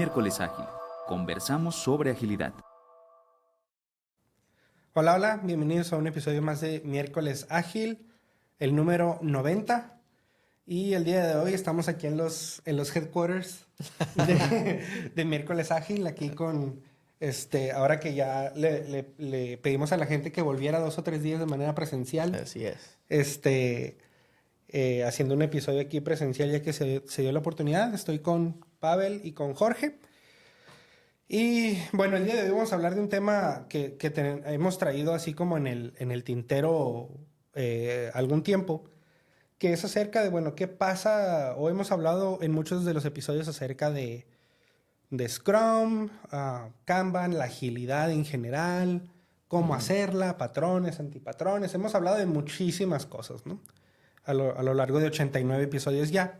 Miércoles Ágil. Conversamos sobre agilidad. Hola, hola, bienvenidos a un episodio más de Miércoles Ágil, el número 90. Y el día de hoy estamos aquí en los headquarters de Miércoles Ágil, aquí con, ahora que ya le pedimos a la gente que volviera 2 o 3 días de manera presencial. Así es. Haciendo un episodio aquí presencial ya que se dio la oportunidad. Estoy con Pavel y con Jorge. Y bueno, el día de hoy vamos a hablar de un tema que hemos traído así como en el tintero algún tiempo, que es acerca de, bueno, qué pasa, o hemos hablado en muchos de los episodios acerca de Scrum, Kanban, la agilidad en general, cómo hacerla, patrones, antipatrones. Hemos hablado de muchísimas cosas, ¿no? A lo largo de 89 episodios ya.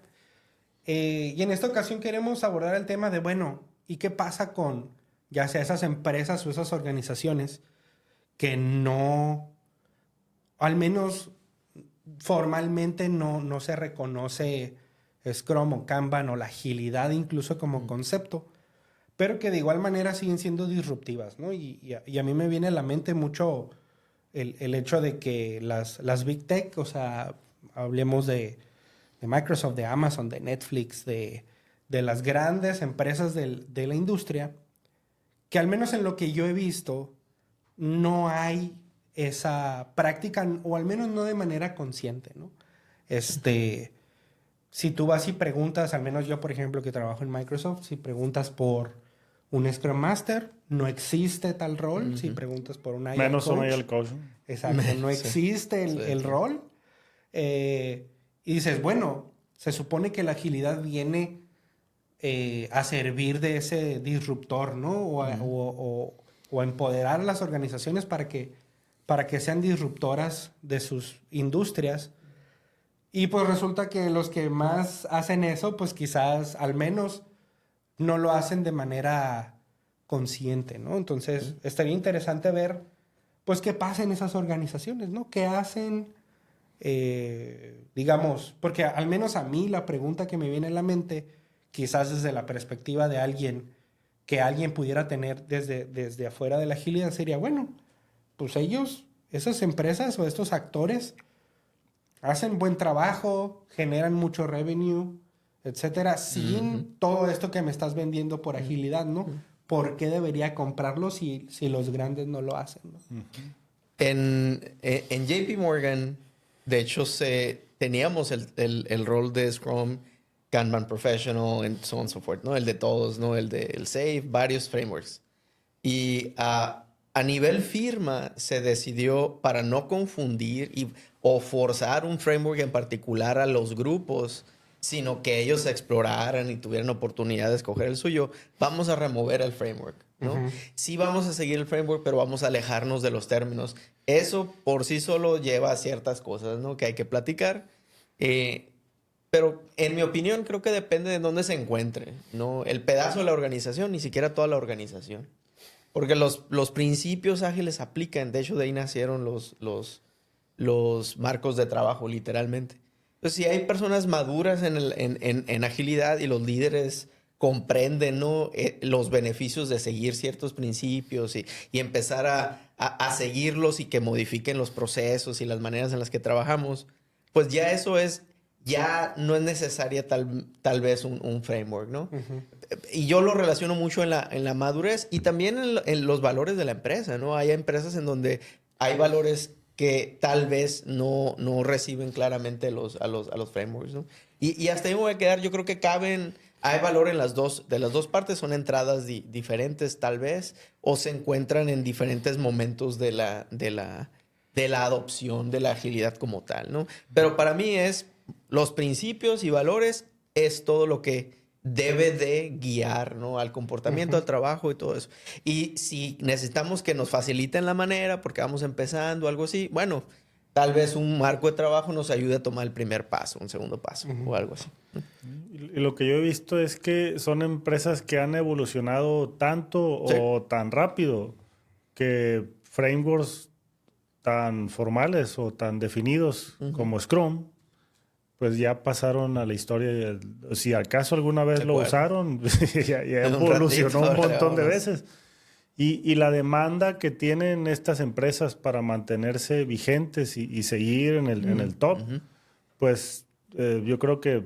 Y en esta ocasión queremos abordar el tema de, bueno, ¿y qué pasa con ya sea esas empresas o esas organizaciones que no, al menos formalmente no se reconoce Scrum o Kanban o la agilidad incluso como concepto, pero que de igual manera siguen siendo disruptivas, ¿no? Y a mí me viene a la mente mucho el hecho de que las Big Tech, o sea, hablemos de Microsoft, de Amazon, de Netflix, de las grandes empresas de la industria, que al menos en lo que yo he visto, no hay esa práctica, o al menos no de manera consciente, ¿no? Si tú vas y preguntas, al menos yo, por ejemplo, que trabajo en Microsoft, si preguntas por un Scrum Master, no existe tal rol. Si preguntas por un Agile menos Coach, un Agile Coach. Exacto, no existe el rol. Y dices, bueno, se supone que la agilidad viene a servir de ese disruptor, ¿no? O a empoderar a las organizaciones para que sean disruptoras de sus industrias. Y pues resulta que los que más hacen eso, pues quizás al menos no lo hacen de manera consciente, ¿no? Entonces, estaría interesante ver, pues, qué pasa en esas organizaciones, ¿no? ¿Qué hacen? Digamos, porque al menos a mí la pregunta que me viene a la mente, quizás desde la perspectiva de alguien que alguien pudiera tener desde afuera de la agilidad, sería, bueno, pues ellos, esas empresas o estos actores hacen buen trabajo, generan mucho revenue, etcétera, sin todo esto que me estás vendiendo por agilidad, ¿no? ¿Por qué debería comprarlo si los grandes no lo hacen, ¿no? En JP Morgan, de hecho, teníamos el rol de Scrum, Kanban Professional, and so on and so forth, ¿no? El de todos, ¿no? El de el SAFe, varios frameworks. Y a nivel firma se decidió para no confundir o forzar un framework en particular a los grupos, sino que ellos exploraran y tuvieran oportunidad de escoger el suyo, vamos a remover el framework, ¿no? Sí vamos a seguir el framework, pero vamos a alejarnos de los términos. Eso por sí solo lleva a ciertas cosas, ¿no? Que hay que platicar. Pero en mi opinión creo que depende de dónde se encuentre, ¿no? El pedazo de la organización, ni siquiera toda la organización. Porque los principios ágiles aplican. De hecho, de ahí nacieron los marcos de trabajo, literalmente. Entonces, si hay personas maduras en agilidad y los líderes comprenden, ¿no? Los beneficios de seguir ciertos principios y empezar a seguirlos y que modifiquen los procesos y las maneras en las que trabajamos, pues ya eso ya no es necesaria tal vez un framework, ¿no? Y yo lo relaciono mucho en la madurez y también en los valores de la empresa, ¿no? Hay empresas en donde hay valores que tal vez no reciben claramente a los frameworks, ¿no? Y hasta ahí me voy a quedar. Yo creo que hay valor de las dos partes, son entradas diferentes tal vez, o se encuentran en diferentes momentos de la adopción de la agilidad como tal, ¿no? Pero para mí los principios y valores es todo lo que debe de guiar, ¿no? Al comportamiento, al trabajo y todo eso. Y si necesitamos que nos faciliten la manera porque vamos empezando, algo así, bueno, tal vez un marco de trabajo nos ayude a tomar el primer paso, un segundo paso o algo así. Y lo que yo he visto es que son empresas que han evolucionado tanto o tan rápido que frameworks tan formales o tan definidos como Scrum, pues ya pasaron a la historia. Si acaso alguna vez De lo acuerdo. usaron, ya En un evolucionó ratito, un montón de vámonos. veces. Y la demanda que tienen estas empresas para mantenerse vigentes y seguir en el top, pues yo creo que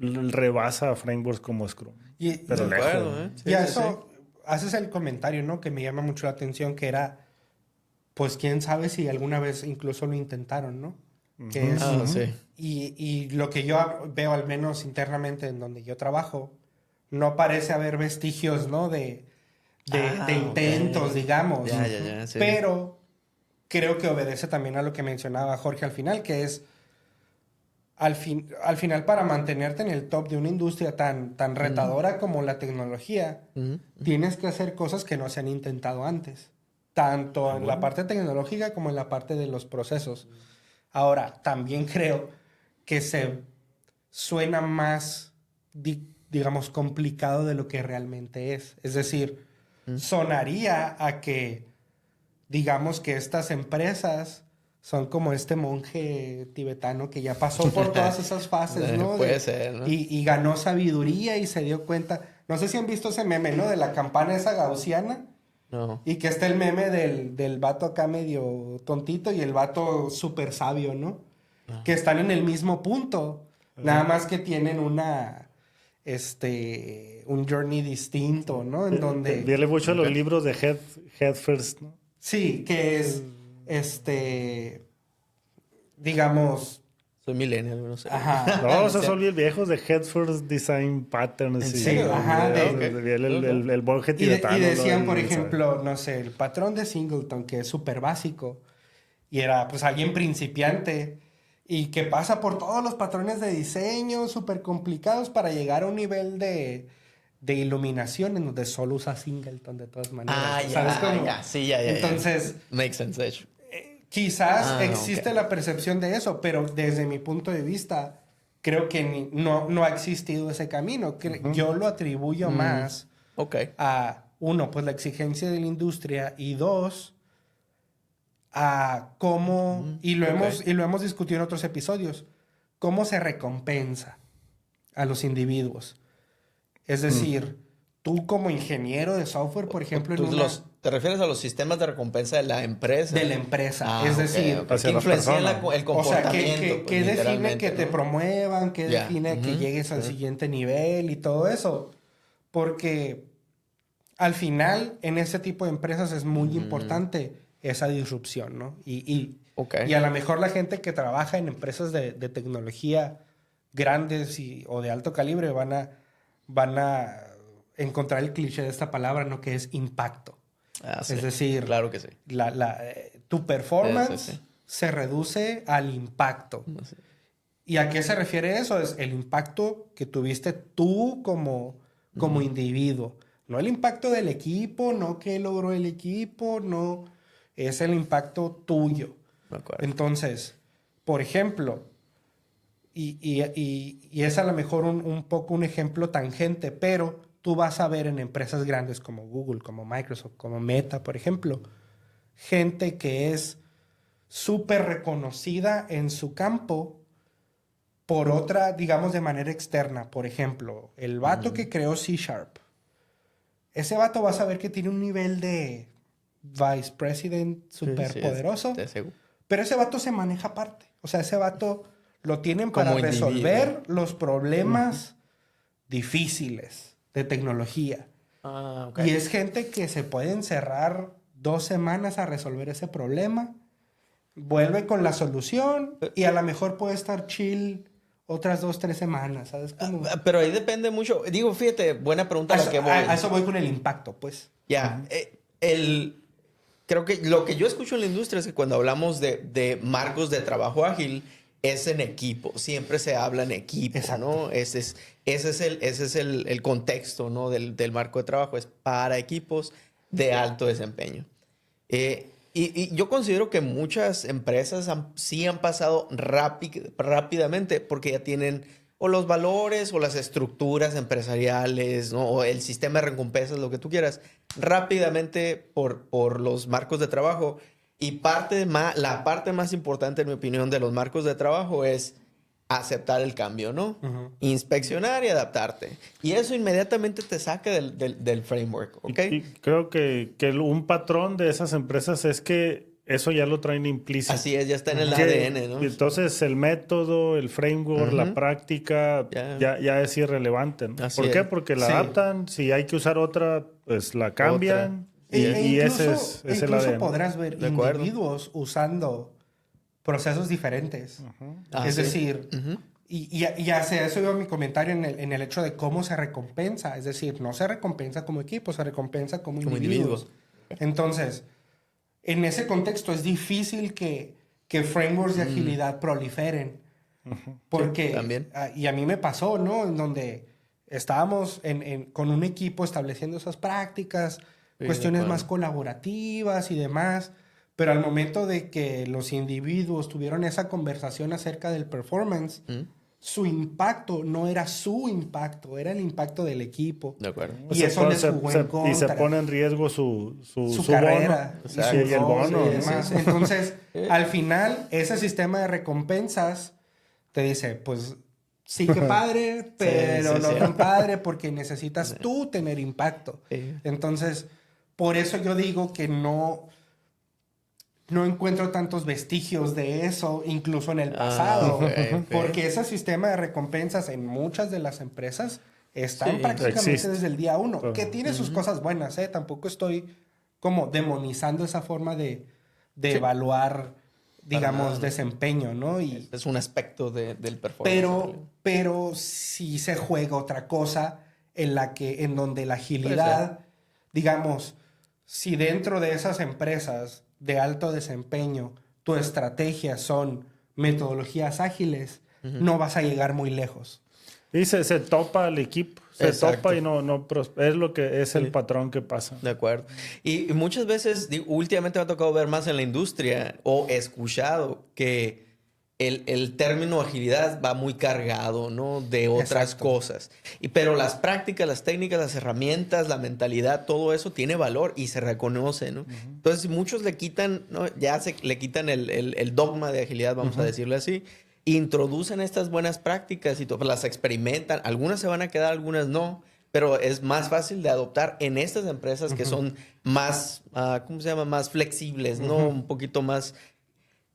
rebasa a frameworks como Scrum. Pero De lejos. acuerdo, ¿eh? Sí, Y a sí, eso haces el comentario, ¿no? Que me llama mucho la atención, que era, pues quién sabe si alguna vez incluso lo intentaron, ¿no? Que es, sí. y lo que yo veo, al menos internamente en donde yo trabajo, no parece haber vestigios, ¿no? De intentos, ok. digamos. Ya, sí. Pero creo que obedece también a lo que mencionaba Jorge al final, que es al final para mantenerte en el top de una industria tan retadora como la tecnología, tienes que hacer cosas que no se han intentado antes, tanto en la parte tecnológica como en la parte de los procesos. Ahora, también creo que se suena más, digamos, complicado de lo que realmente es. Es decir, sonaría a que, digamos, que estas empresas son como este monje tibetano que ya pasó por todas esas fases, ¿no? Puede ser, ¿no? Y ganó sabiduría y se dio cuenta. No sé si han visto ese meme, ¿no? De la campana esa gaussiana. No. Y que está el meme del vato acá medio tontito y el vato súper sabio, ¿no? Que están en el mismo punto. Nada más que tienen un journey distinto, ¿no? En donde... Viene mucho a los libros de Head First, ¿no? Sí, que es, digamos... Soy millennial, no sé. Ajá. No, esos son bien viejos de Head First Design Patterns. ¿En y- serio? Ajá, el monje Y tibetano. decían, ¿no? por Y, ejemplo, no sé, el patrón de Singleton, que es súper básico, y era pues alguien principiante, y que pasa por todos los patrones de diseño súper complicados para llegar a un nivel de iluminación en donde solo usa Singleton de todas maneras. Ah, ¿Sabes ya, cómo? ya. Sí, ya. Entonces, Makes sense, de hecho. quizás existe ok. la percepción de eso, pero desde mi punto de vista, creo que no ha existido ese camino. Yo lo atribuyo más Ok. a, uno, pues la exigencia de la industria, y dos, a cómo, y lo hemos discutido en otros episodios, cómo se recompensa a los individuos. Es decir, tú como ingeniero de software, por ejemplo, ¿Te refieres a los sistemas de recompensa de la empresa? de la empresa. Ah, es ok, decir, ok. hacia ¿Qué la influencia persona. el o sea, comportamiento? ¿qué define literalmente, que te ¿no? promuevan? ¿Qué Ya. define que llegues al siguiente nivel y todo eso? Porque al final, en ese tipo de empresas es muy importante esa disrupción, ¿no? Ok. Y a lo mejor la gente que trabaja en empresas de tecnología grandes o de alto calibre van a encontrar el cliché de esta palabra, ¿no? Que es impacto. Sí. Es decir, Claro que sí. tu performance Sí. se reduce al impacto. Sí. ¿Y a qué se refiere eso? Es el impacto que tuviste tú como individuo. No el impacto del equipo, no qué logró el equipo, no. Es el impacto tuyo. Me acuerdo. Entonces, por ejemplo, y es a lo mejor un poco un ejemplo tangente, pero tú vas a ver en empresas grandes como Google, como Microsoft, como Meta, por ejemplo, gente que es súper reconocida en su campo por otra, digamos, de manera externa. Por ejemplo, el vato que creó C#. Ese vato vas a ver que tiene un nivel de vice president súper Sí, poderoso, de seguro. pero ese vato se maneja aparte. O sea, ese vato lo tienen para Como individuo. resolver los problemas difíciles de tecnología. Ok. Y es gente que se puede encerrar 2 semanas a resolver ese problema, vuelve con la solución y a lo mejor puede estar chill otras 2, 3 semanas, ¿sabes? Como... Pero ahí depende mucho. Digo, fíjate, buena pregunta a, la eso, que voy. a eso voy con el impacto, pues. Ya. Creo que lo que yo escucho en la industria es que cuando hablamos de marcos de trabajo ágil, es en equipo. Siempre se habla en equipo, Exacto. ¿no? Ese es el contexto, ¿no? del marco de trabajo. Es para equipos de alto desempeño. Y yo considero que muchas empresas sí han pasado rápidamente porque ya tienen o los valores o las estructuras empresariales, ¿no? O el sistema de recompensas, lo que tú quieras, rápidamente por los marcos de trabajo. Y la parte más importante, en mi opinión, de los marcos de trabajo es aceptar el cambio, ¿no? Ujú. Inspeccionar y adaptarte. Y eso inmediatamente te saca del framework, ¿ok? Y creo que un patrón de esas empresas es que eso ya lo traen implícito. Así es, ya está en el Que- ADN, ¿no? Entonces el método, el framework, la práctica ya es irrelevante, ¿no? Así ¿Por qué? es. Porque la Sí. adaptan, si hay que usar otra, pues la cambian. Y ese es el incluso ADN. podrás ver De acuerdo. individuos usando procesos diferentes. Ah, Es sí. decir, y hacia eso iba mi comentario en el hecho de cómo se recompensa. Es decir, no se recompensa como equipo, se recompensa como individuos. Entonces, en ese contexto es difícil que frameworks de agilidad proliferen. Porque, Sí, también. y a mí me pasó, ¿no? En donde estábamos con un equipo estableciendo esas prácticas, Sí, cuestiones de más acuerdo. colaborativas y demás. Pero al momento de que los individuos tuvieron esa conversación acerca del performance, su impacto no era su impacto, era el impacto del equipo. De acuerdo. Y eso les jugó en Y se contra. pone en riesgo su Carrera bono. y Exacto. su Y el bono, y ¿no? demás. Sí, sí. Entonces, al final, ese sistema de recompensas te dice, pues sí que padre, pero sí, no sí. tan padre porque necesitas tú tener impacto. Sí. Entonces, por eso yo digo que no encuentro tantos vestigios de eso, incluso en el pasado. ok, ok. Porque ese sistema de recompensas en muchas de las empresas están Sí, prácticamente existe. desde el día uno. Ajá. Que tiene sus cosas buenas, ¿eh? Tampoco estoy como demonizando esa forma de evaluar, digamos, nada. desempeño, ¿no? Y, Es un aspecto del performance. pero sí se juega otra cosa en donde la agilidad, digamos, si dentro de esas empresas de alto desempeño tu estrategia son metodologías ágiles, no vas a llegar muy lejos. Y se topa el equipo. Se Exacto. topa y es lo que es el patrón que pasa. De acuerdo. Y muchas veces, últimamente me ha tocado ver más en la industria o escuchado que el término agilidad va muy cargado, ¿no? De otras Exacto. cosas. Pero las prácticas, las técnicas, las herramientas, la mentalidad, todo eso tiene valor y se reconoce, ¿no? Entonces, si muchos le quitan, ¿no? Ya le quitan el dogma de agilidad, vamos a decirle así. Introducen estas buenas prácticas y las experimentan. Algunas se van a quedar, algunas no. Pero es más fácil de adoptar en estas empresas que son más, ¿cómo se llama? Más flexibles, ¿no? Un poquito más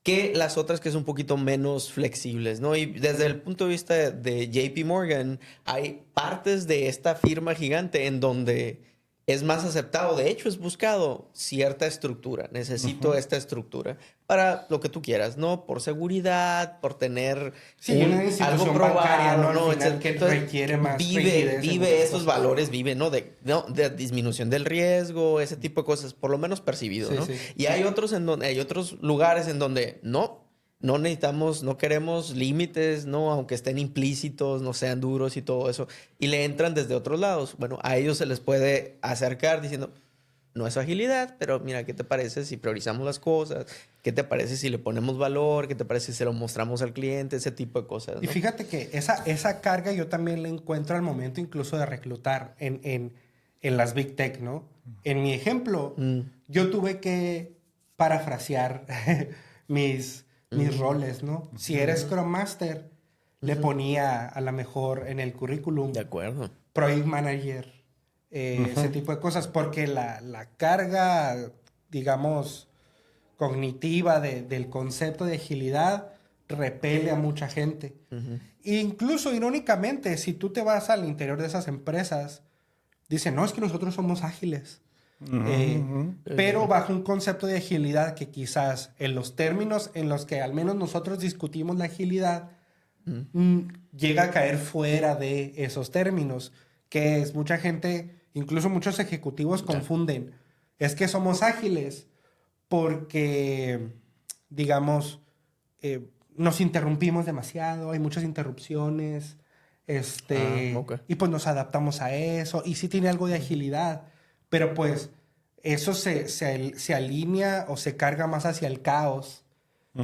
que las otras que son un poquito menos flexibles, ¿no? Y desde el punto de vista de JP Morgan, hay partes de esta firma gigante en donde es más aceptado. De hecho, es buscado cierta estructura. Necesito esta estructura para lo que tú quieras, ¿no? Por seguridad, por tener Sí, una institución algo bancaria, probado, ¿no? Al final, etcétera. que requiere más rigidez en Vive muchas esos cosas. valores, vive, ¿no? De disminución del riesgo, ese tipo de cosas, por lo menos percibido, Sí, ¿no? sí. Y hay otros lugares en donde no necesitamos, no queremos límites, ¿no? Aunque estén implícitos, no sean duros y todo eso. Y le entran desde otros lados. Bueno, a ellos se les puede acercar diciendo, no es agilidad, pero mira, ¿qué te parece si priorizamos las cosas? ¿Qué te parece si le ponemos valor? ¿Qué te parece si se lo mostramos al cliente? Ese tipo de cosas, ¿no? Y fíjate que esa carga yo también la encuentro al momento incluso de reclutar en las Big Tech, ¿no? En mi ejemplo, yo tuve que parafrasear mis roles, ¿no? Si eres Scrum Master, le ponía a lo mejor en el currículum De acuerdo. Project Manager, ese tipo de cosas, porque la carga, digamos, cognitiva del concepto de agilidad repele a mucha gente. Incluso irónicamente, si tú te vas al interior de esas empresas, dicen, no, es que nosotros somos ágiles. Pero bajo un concepto de agilidad que quizás en los términos en los que al menos nosotros discutimos la agilidad, llega a caer fuera de esos términos, que es mucha gente, incluso muchos ejecutivos confunden. Es que somos ágiles porque, digamos, nos interrumpimos demasiado, hay muchas interrupciones, ok. y pues nos adaptamos a eso, y sí tiene algo de agilidad, pero pues eso se alinea o se carga más hacia el caos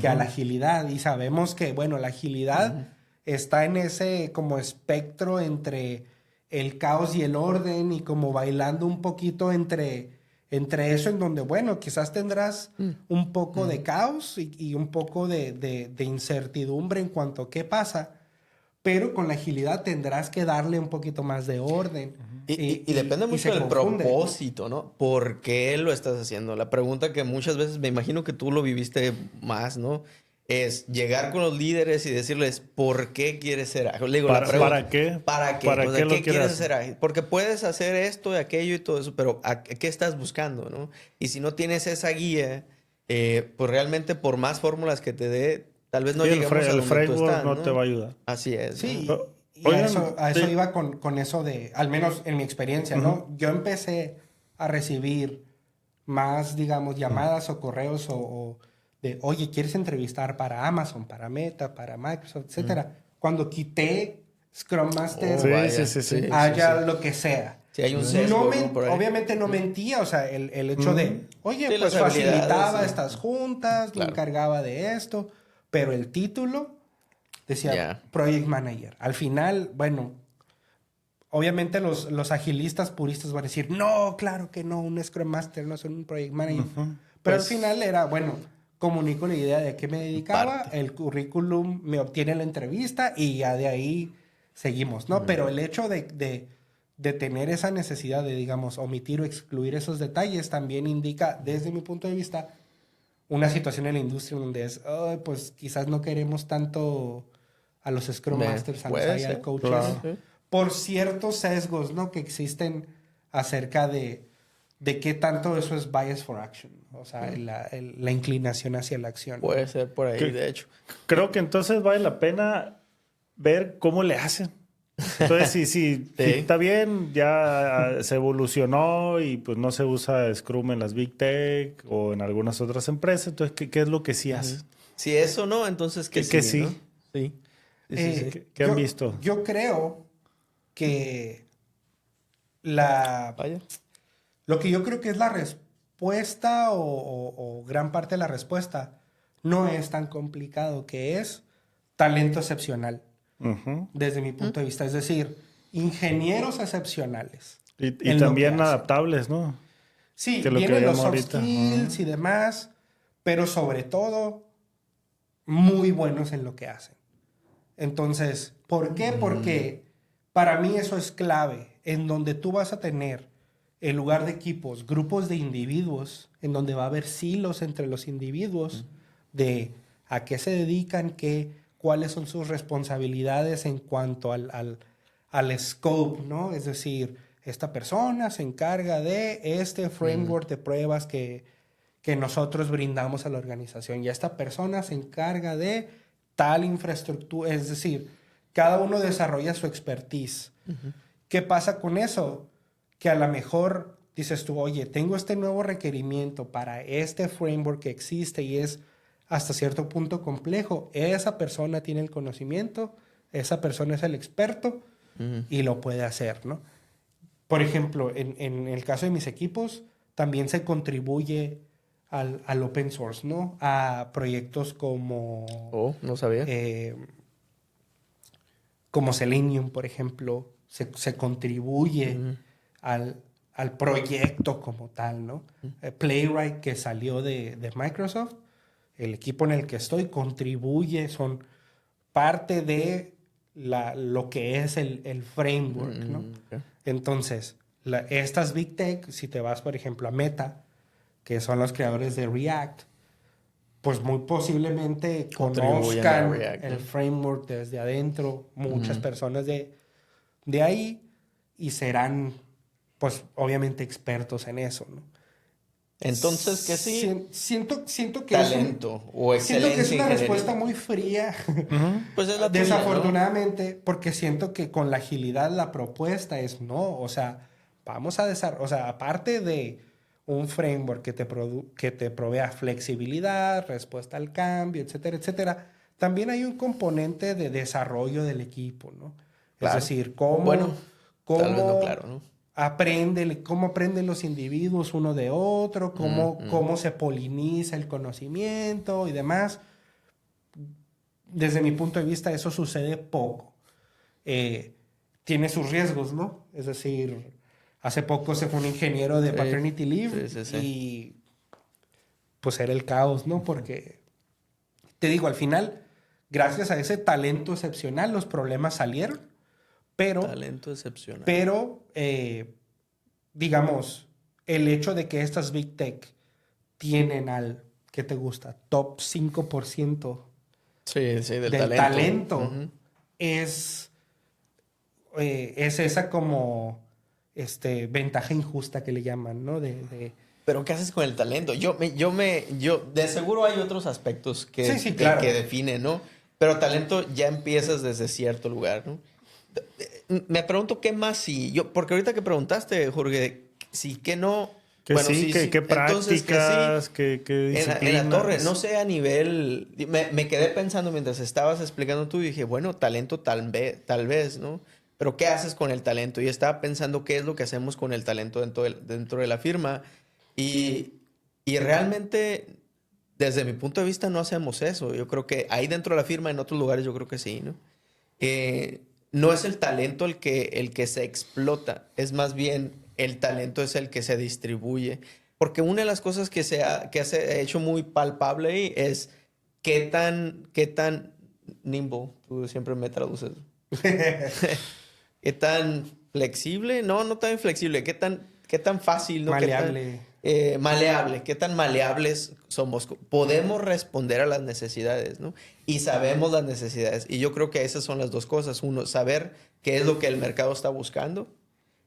que a la agilidad, y sabemos que, bueno, la agilidad está en ese como espectro entre el caos y el orden, y como bailando un poquito entre eso, en donde, bueno, quizás tendrás un poco de caos y un poco de incertidumbre en cuanto a qué pasa, pero con la agilidad tendrás que darle un poquito más de orden. Y depende mucho se del confunde, ¿no? propósito, ¿no? ¿Por qué lo estás haciendo? La pregunta que muchas veces, me imagino que tú lo viviste más, ¿no? Es llegar con los líderes y decirles, ¿por qué quieres ser ágil? Le digo, la pregunta, ¿Para qué? ¿Para qué? ¿Para O sea, qué lo ¿qué quieres quieres hacer? hacer ágil? Porque puedes hacer esto y aquello y todo eso, pero ¿qué estás buscando, no? Y si no tienes esa guía, pues realmente por más fórmulas que te dé, tal vez no Sí, lleguemos a el donde tú framework estás, no te va a ayudar. Así es, Sí, ¿no? y a Oigan, eso sí. iba con eso de, al menos en mi experiencia, ¿no? Yo empecé a recibir más, digamos, llamadas o correos o de, oye, ¿quieres entrevistar para Amazon, para Meta, para Microsoft, etcétera? Cuando quité Scrum Master, Oh, vaya. Sí. haya lo que sea. Sí, hay un sesgo, ¿no? Por ahí. Obviamente no mentía, o sea, el hecho de, oye, Sí, pues las habilidades, facilitaba sí. estas juntas, me Claro. encargaba de esto, pero el título decía Ya. Project Manager. Al final, bueno, obviamente los agilistas puristas van a decir, no, claro que no, un Scrum Master no es un Project Manager. Pero Pues- al final era, bueno, comunico la idea de qué me dedicaba, Parte. el currículum me obtiene la entrevista y ya de ahí seguimos, ¿no? Pero el hecho de tener esa necesidad de, digamos, omitir o excluir esos detalles también indica, desde mi punto de vista, una situación en la industria donde es, "Ay, pues quizás no queremos tanto a los Scrum Masters, a los Puede Agile ser, Coaches, claro. Sí. por ciertos sesgos, ¿no? Que existen acerca de qué tanto eso es bias for action, o sea, la inclinación hacia la acción. Puede ser por ahí, ¿Qué? de hecho. Creo que entonces vale la pena ver cómo le hacen. Entonces, si está bien, ya se evolucionó y pues no se usa Scrum en las Big Tech o en algunas otras empresas, entonces, ¿qué es lo que sí hace? Si eso no, entonces que Que sí, sí. ¿no? Sí. Sí. ¿Qué han visto? Yo creo que la... Vaya. Lo que yo creo que es la respuesta o gran parte de la respuesta no es tan complicado, que es talento excepcional, Ujú. desde mi punto de vista. Es decir, ingenieros excepcionales. Y en lo también que hacen. adaptables, ¿no? Sí, Que lo que vienen los veíamos soft ahorita. skills y demás, pero sobre todo muy buenos en lo que hacen. Entonces, ¿por qué? Porque para mí eso es clave, en donde tú vas a tener, en lugar de equipos, grupos de individuos, en donde va a haber silos entre los individuos de a qué se dedican, cuáles son sus responsabilidades en cuanto al scope, ¿no? Es decir, esta persona se encarga de este framework de pruebas que nosotros brindamos a la organización y esta persona se encarga de tal infraestructura, es decir, cada uno desarrolla su expertise. ¿Qué pasa con eso? Que a lo mejor dices tú, oye, tengo este nuevo requerimiento para este framework que existe y es hasta cierto punto complejo. Esa persona tiene el conocimiento, esa persona es el experto y lo puede hacer, ¿no? Por ejemplo, en el caso de mis equipos, también se contribuye al open source, ¿no? A proyectos como... Oh, no sabía. como Selenium, por ejemplo, se contribuye al proyecto como tal, ¿no? Playwright, que salió de Microsoft, el equipo en el que estoy contribuye, son parte de lo que es el framework, ¿no? Okay. Entonces, estas Big Tech, si te vas, por ejemplo, a Meta, que son los creadores de React, pues muy posiblemente Contribuyen a conozcan React, ¿no? el framework desde adentro, muchas personas de ahí, y serán, pues, obviamente expertos en eso, ¿no? Entonces, que sí, Siento que talento o siento que es excelencia una en respuesta ingeniería. muy fría, Pues es la tuya, desafortunadamente, porque siento que con la agilidad la propuesta es no, o sea, vamos a desarrollar, o sea, aparte de un framework que te provea flexibilidad, respuesta al cambio, etcétera, etcétera, también hay un componente de desarrollo del equipo, ¿no? Claro. Es decir, Bueno, tal vez no, claro, ¿no? cómo aprenden los individuos uno de otro, cómo se poliniza el conocimiento y demás. Desde mi punto de vista, eso sucede poco. Tiene sus riesgos, ¿no? Es decir, hace poco se fue un ingeniero de paternity leave y pues era el caos, ¿no? Porque, te digo, al final, gracias a ese talento excepcional, los problemas salieron, pero... Talento excepcional. Pero, digamos, el hecho de que estas Big Tech tienen al, ¿qué te gusta? Top 5% Sí, del del talento. talento Ujú. es esa como ventaja injusta que le llaman, ¿no? Pero ¿qué haces con el talento? Yo, de seguro hay otros aspectos que, Sí, claro. que definen, ¿no? Pero talento ya empiezas desde cierto lugar, ¿no? Me pregunto qué más si porque ahorita que preguntaste, Jorge, sí, que no. Que Bueno, sí, qué entonces, prácticas, qué en disciplinas. la torre, no sé a nivel. Me quedé pensando mientras estabas explicando tú y dije, bueno, talento tal vez, ¿no? Pero ¿qué haces con el talento? Y estaba pensando qué es lo que hacemos con el talento dentro de la firma. Y realmente, desde mi punto de vista, no hacemos eso. Yo creo que ahí dentro de la firma, en otros lugares, yo creo que sí, ¿no? No es el talento el que se explota, es más bien el talento es el que se distribuye. Porque una de las cosas que se ha hecho muy palpable ahí es qué tan nimble, tú siempre me traduces, qué tan flexible, no tan flexible, qué tan fácil, ¿no? Maleable. Maleable, qué tan maleables somos. Podemos responder a las necesidades, ¿no? Y sabemos las necesidades. Y yo creo que esas son las dos cosas. Uno, saber qué es lo que el mercado está buscando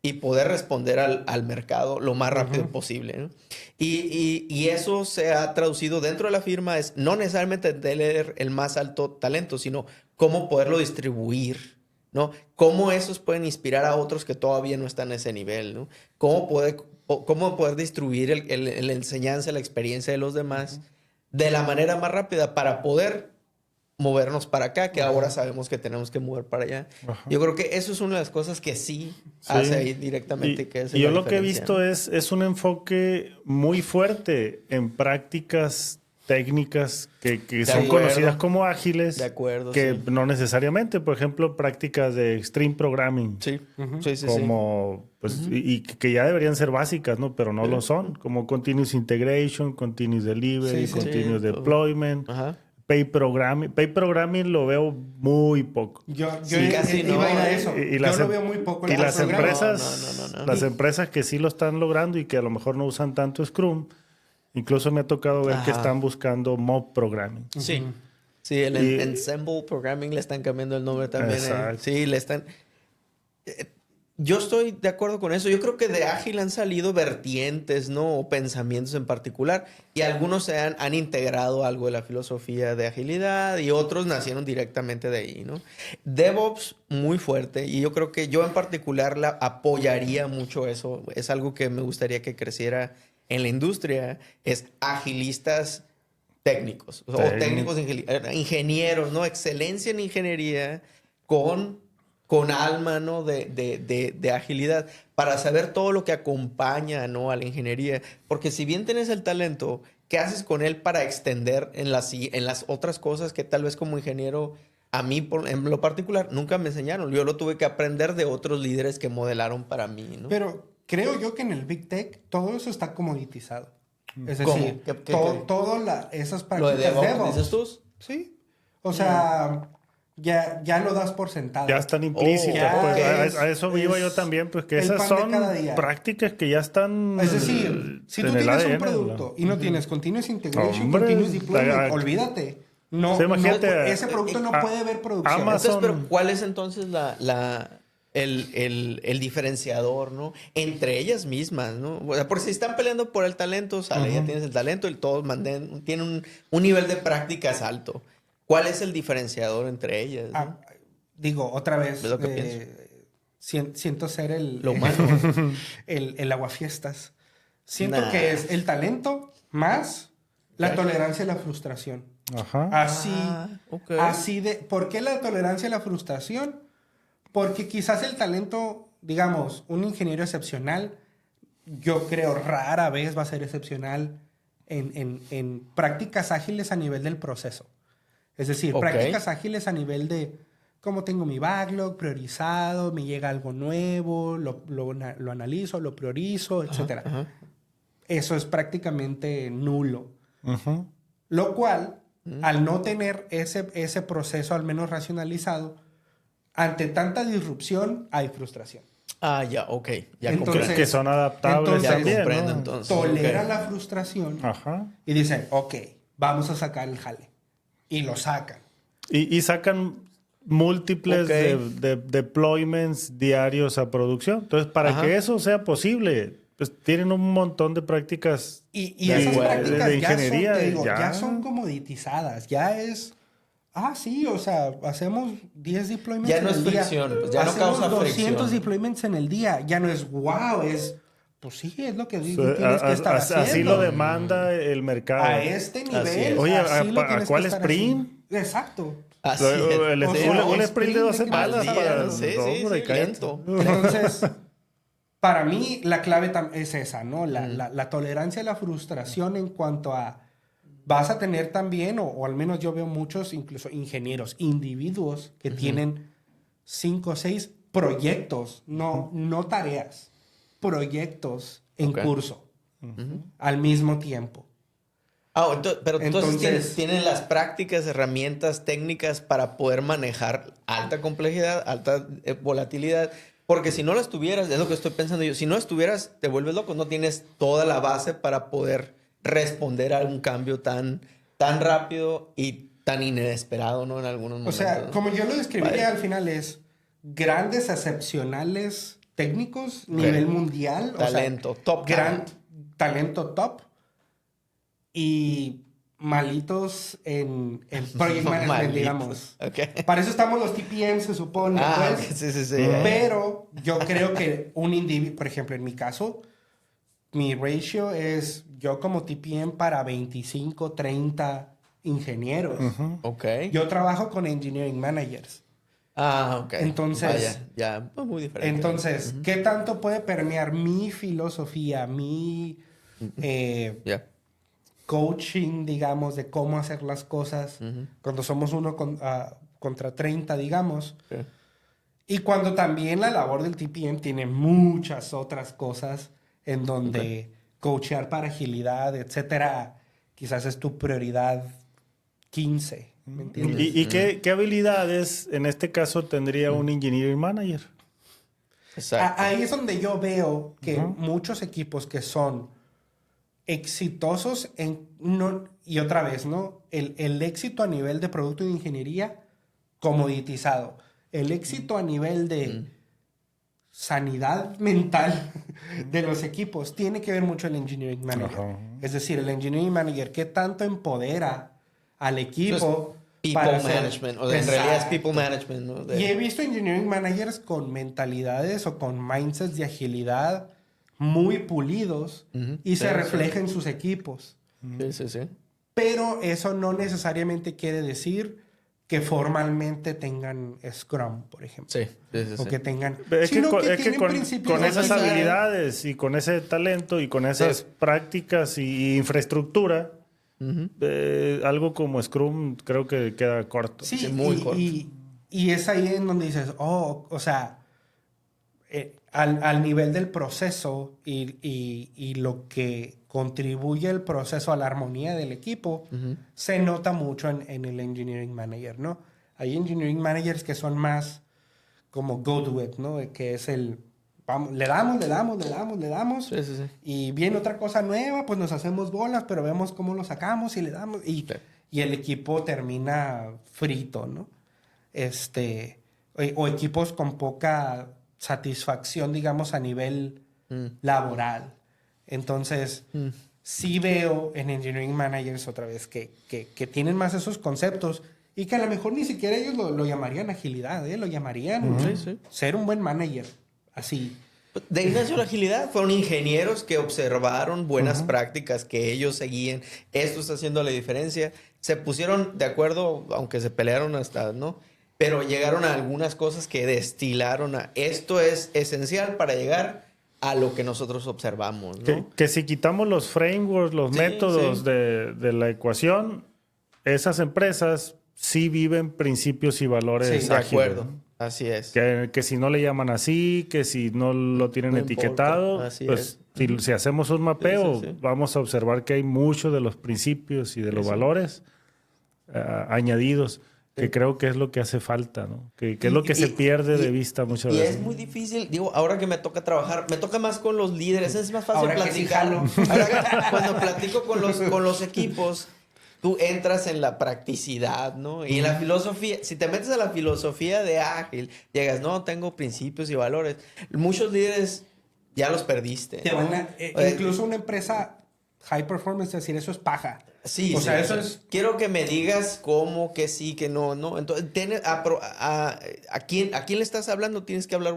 y poder responder al mercado lo más rápido posible, ¿no? Y eso se ha traducido dentro de la firma, es no necesariamente tener el más alto talento, sino cómo poderlo distribuir, ¿no? Cómo esos pueden inspirar a otros que todavía no están a ese nivel, ¿no? Cómo poder distribuir la enseñanza, la experiencia de los demás de la manera más rápida para poder movernos para acá, que ahora sabemos que tenemos que mover para allá. Ajá. Yo creo que eso es una de las cosas que sí hace ahí directamente. Y yo lo que he visto es un enfoque muy fuerte en prácticas técnicas que son conocidas como ágiles. De acuerdo, que sí. no necesariamente, por ejemplo, prácticas de extreme programming. Sí, sí. Como, pues, y que ya deberían ser básicas, ¿no? Pero no lo son. Como continuous integration, continuous delivery, Sí, continuous sí. deployment. Ajá. Pay programming. Pay programming lo veo muy poco. Yo casi iba a ir no, a eso. Y Yo las lo em- veo muy poco. Y en las el programa. empresas, No. las empresas que sí lo están logrando y que a lo mejor no usan tanto Scrum, incluso me ha tocado ver que Ajá. están buscando mob programming. Sí. Sí, el Y- Ensemble Programming le están cambiando el nombre también. Exacto. Sí, le están... Yo estoy de acuerdo con eso. Yo creo que de ágil han salido vertientes, ¿no? O pensamientos en particular. Y algunos han integrado algo de la filosofía de agilidad y otros nacieron directamente de ahí, ¿no? DevOps muy fuerte. Y yo creo que yo en particular la apoyaría mucho eso. Es algo que me gustaría que creciera en la industria. Es agilistas técnicos. O técnicos ingenieros, ¿no? Excelencia en ingeniería con alma, ¿no? de agilidad, para saber todo lo que acompaña, ¿no? a la ingeniería. Porque si bien tienes el talento, ¿qué haces con él para extender en las otras cosas que tal vez como ingeniero, a mí en lo particular, nunca me enseñaron? Yo lo tuve que aprender de otros líderes que modelaron para mí, ¿no? Pero creo yo que en el Big Tech todo eso está comoditizado. Es ¿Cómo? decir, ¿Qué? esas Lo de prácticas DevOps, ¿dices tú? Sí. O sea, ya lo das por sentado. Ya están implícitas. ya pues, es- a eso iba es yo también, pues que el esas pan de son cada día. prácticas que ya están. Es decir, si tú en el tienes un ADN, producto y no tienes continuous integration, Hombre, continuous deployment, ah, olvídate. No, sí, imagínate, ese producto no puede ver producción. Amazon- Entonces, pero ¿cuál es entonces el diferenciador, ¿no? Entre ellas mismas, ¿no? O sea, porque si están peleando por el talento, sale, ya tienes el talento y todos tienen un nivel de prácticas alto. ¿Cuál es el diferenciador entre ellas? ¿no? Digo, otra vez, Es lo que siento ser Lo humano. el aguafiestas. Siento Nah. que es el talento más la tolerancia a la frustración. Ajá. Así de... ¿Por qué la tolerancia a la frustración? Porque quizás el talento, digamos, un ingeniero excepcional, yo creo rara vez va a ser excepcional en prácticas ágiles a nivel del proceso. Es decir, Ok. prácticas ágiles a nivel de cómo tengo mi backlog priorizado, me llega algo nuevo, lo analizo, lo priorizo, etc. Ajá. Eso es prácticamente nulo. Ajá. Lo cual Al no tener ese proceso al menos racionalizado, ante tanta disrupción hay frustración. Ah, ya, ok. Ya Entonces, comprendo. Que son adaptables entonces, también, comprendo, ¿no? entonces. Tolera Ok. la frustración Ajá. y dicen, ok, vamos a sacar el jale. Y lo sacan. Y sacan múltiples Ok. de deployments diarios a producción. Entonces, para Ajá. que eso sea posible, pues tienen un montón de prácticas Y de- esas de prácticas de ingeniería. ya son, te digo, ya. ya son comoditizadas. Ya es, sí, o sea, hacemos 10 deployments Ya en no es el día. fricción, pues ya no Hacemos causa 200 fricción. deployments en el día. Ya no es wow, es, pues sí, es lo que tú So, tienes que estar haciendo. así lo demanda el mercado. A este Así nivel, es. Oye, así lo ¿a tienes cuál que estar sprint? haciendo. Exacto. Así es. O sea, un el sprint de 2 sprint de que semanas vas a para... hacerlo. Sí, sí, hombre, sí, cállate. lento. Entonces, para mí la clave es esa, ¿no? La tolerancia a la frustración en cuanto a vas a tener también, o al menos yo veo muchos, incluso ingenieros, individuos que tienen 5 o 6 proyectos, no tareas, proyectos en Ok. curso al mismo tiempo. Pero entonces Entonces- tienen las prácticas, herramientas, técnicas para poder manejar alta complejidad, alta volatilidad. Porque si no las tuvieras, es lo que estoy pensando yo, si no estuvieras, te vuelves loco, no tienes toda la base para poder responder a un cambio tan rápido y tan inesperado, ¿no? En algunos O momentos. sea, ¿no? como yo lo describiría Vale. al final es grandes excepcionales técnicos, nivel mundial. Talento, top Gran talent. talento top. Y malitos en project management, Malitos. digamos. Ok. Para eso estamos los TPM, se supone. Ah, pues. ok, sí, sí, sí. Pero yo creo que un individuo, por ejemplo, en mi caso, mi ratio es yo como TPM para 25, 30 ingenieros. Ok. Yo trabajo con engineering managers. Ah, ok. Entonces- Vaya, ya, pues muy diferente. Entonces, ¿qué tanto puede permear mi filosofía, mi Ya. coaching, digamos, de cómo hacer las cosas cuando somos uno contra 30, digamos? Ok. Y cuando también la labor del TPM tiene muchas otras cosas en donde coachear para agilidad, etcétera, quizás es tu prioridad 15, ¿me entiendes? ¿Y qué habilidades en este caso tendría un engineering manager? Exacto. Ahí es donde yo veo que muchos equipos que son exitosos y otra vez, ¿no? El éxito a nivel de producto de ingeniería comoditizado. El éxito a nivel de sanidad mental de los equipos tiene que ver mucho el engineering manager. Ajá. Es decir, el engineering manager qué tanto empodera al equipo People para hacer- management, o en realidad es Exacto. people management, ¿no? Y he visto engineering managers con mentalidades o con mindsets de agilidad muy pulidos y se Sí, refleja en sus equipos. Sí, sí, sí. Pero eso no necesariamente quiere decir que formalmente tengan Scrum, por ejemplo. Sí, sí, sí. O sí. que tengan... Es que sino con, es que tienen con principios con de esas agilidad. habilidades y con ese talento y con esas Sí. prácticas y infraestructura, algo como Scrum creo que queda corto. Sí, Sí, muy y, corto. y es ahí en donde dices, o sea, al nivel del proceso y lo que contribuye el proceso a la armonía del equipo, se nota mucho en el engineering manager, ¿no? Hay engineering managers que son más como go do it, ¿no? Que es vamos, le damos. Sí, sí, sí. Y viene otra cosa nueva, pues nos hacemos bolas, pero vemos cómo lo sacamos y le damos. Y el equipo termina frito, ¿no? O equipos con poca satisfacción, digamos, a nivel laboral. Entonces, sí veo en engineering managers otra vez que tienen más esos conceptos y que a lo mejor ni siquiera ellos lo llamarían agilidad, ¿eh? Lo llamarían Sí, sí. ser un buen manager. Así. De ahí nació la agilidad. Fueron ingenieros que observaron buenas prácticas que ellos seguían. Esto está haciendo la diferencia. Se pusieron de acuerdo, aunque se pelearon hasta, ¿no? Pero llegaron a algunas cosas que destilaron a esto es esencial para llegar a lo que nosotros observamos, ¿no? Que si quitamos los frameworks, los Sí, métodos sí. de la ecuación, esas empresas sí viven principios y valores Sí, De ágiles, acuerdo. ¿no? Así es. Que si no le llaman así, que si no lo tienen No etiquetado, importa, así pues si hacemos un mapeo, Sí, sí, sí. vamos a observar que hay muchos de los principios y de los valores añadidos, que creo que es lo que hace falta, ¿no? Que es lo que se pierde de vista muchas veces. Y es muy difícil, digo, ahora que me toca trabajar, me toca más con los líderes, es más fácil Ahora que platicar. sí jalo. Ahora, cuando platico con los equipos, tú entras en la practicidad, ¿no? Y en la filosofía, si te metes a la filosofía de ágil, llegas, no, tengo principios y valores. Muchos líderes ya los perdiste. Te van incluso una empresa high performance, decir, eso es paja. Sí, o sea, sí, eso sí. es... Quiero que me digas cómo, que sí, que no, ¿no? Entonces, ¿a quién le estás hablando? Tienes que hablar